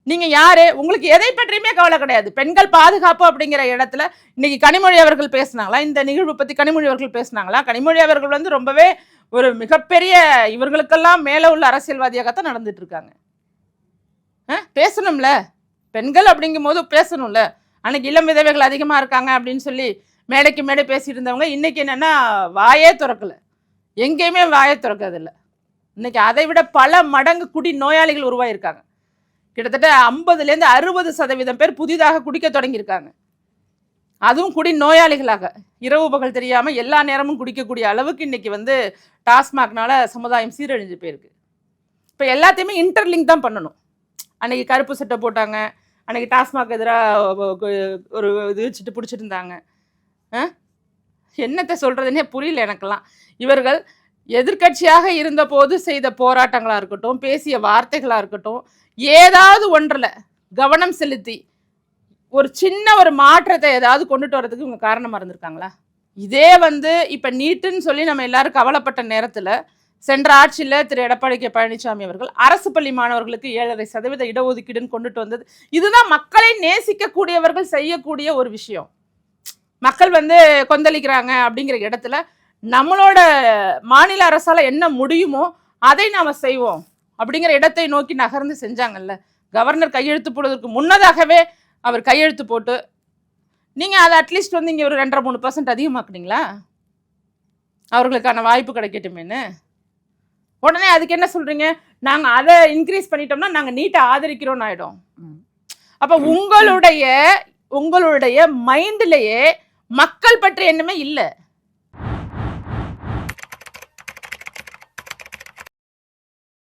நீங்க யாரு? உங்களுக்கு எதை பற்றியுமே கவலை கிடையாது. பெண்கள் பாதுகாப்பு அப்படிங்கிற இடத்துல இன்னைக்கு கனிமொழி அவர்கள் பேசினாங்களா? இந்த நிகழ்வு பத்தி கனிமொழி அவர்கள் பேசினாங்களா? கனிமொழி அவர்கள் வந்து ரொம்பவே ஒரு மிகப்பெரிய இவர்களுக்கெல்லாம் மேல உள்ள அரசியல்வாதியாகத்தான் நடந்துட்டு இருக்காங்க. பேசணும்ல, பெண்கள் அப்படிங்கும் போது பேசணும்ல. அன்னைக்கு இளம் விதவைகள் அதிகமா இருக்காங்க அப்படின்னு சொல்லி மேடைக்கு மேடை பேசிட்டு இருந்தவங்க இன்னைக்கு என்னன்னா வாயே திறக்கல, எங்கேயுமே வாயை திறக்கிறது இல்லை. இன்னைக்கு அதை விட பல மடங்கு குடி நோயாளிகள் உருவாயிருக்காங்க. கிட்டத்தட்ட 50லேருந்து 60% பேர் புதிதாக குடிக்க தொடங்கியிருக்காங்க. அதுவும் குடி நோயாளிகளாக இரவு பகல் தெரியாம எல்லா நேரமும் குடிக்கக்கூடிய அளவுக்கு இன்னைக்கு வந்து டாஸ்மாக்னால சமுதாயம் சீரழிஞ்சு போயிருக்கு. இப்போ எல்லாத்தையுமே இன்டர்லிங்க் தான் பண்ணணும். அன்னைக்கு கருப்பு சட்டை போட்டாங்க, அன்னைக்கு டாஸ்மாக் எதிராக ஒரு இது வச்சுட்டு பிடிச்சிட்டு இருந்தாங்க. என்னத்தை சொல்றதுன்னே புரியல எனக்கெல்லாம். இவர்கள் எதிர்கட்சியாக இருந்த போது செய்த போராட்டங்களா இருக்கட்டும், பேசிய வார்த்தைகளா இருக்கட்டும், ஏதாவது ஒன்றில் கவனம் செலுத்தி ஒரு சின்ன ஒரு மாற்றத்தை ஏதாவது கொண்டுட்டு வரதுக்கு இவங்க காரணமாக இருந்திருக்காங்களா? இதே வந்து இப்போ நீட்டுன்னு சொல்லி நம்ம எல்லாரும் கவலைப்பட்ட நேரத்தில் சென்ற ஆட்சியில் திரு எடப்பாடி கே பழனிசாமி அவர்கள் அரசு பள்ளி மாணவர்களுக்கு 7.5% இடஒதுக்கீடுன்னு கொண்டுட்டு வந்தது. இதுதான் மக்களை நேசிக்கக்கூடியவர்கள் செய்யக்கூடிய ஒரு விஷயம். மக்கள் வந்து கொந்தளிக்கிறாங்க அப்படிங்கிற இடத்துல நம்மளோட மாநில அரசால என்ன முடியுமோ அதை நாம செய்வோம் அப்படிங்கிற இடத்தை நோக்கி நகர்ந்து செஞ்சாங்கல்ல. கவர்னர் கையெழுத்து போடுவதற்கு முன்னதாகவே அவர் கையெழுத்து போட்டு நீங்க அதை அட்லீஸ்ட் வந்து இங்க ஒரு 2.5-3% அதிகமாக்குனீங்களா? அவர்களுக்கான வாய்ப்பு கிடைக்கட்டுமேன்னு. உடனே அதுக்கு என்ன சொல்றீங்க? நாங்க அதை இன்க்ரீஸ் பண்ணிட்டோம்னா நாங்க நீட்டை ஆதரிக்கிறோம்னு ஆயிடும். அப்ப உங்களுடைய மைண்ட்லயே மக்கள் பற்றி என்னமே இல்லை.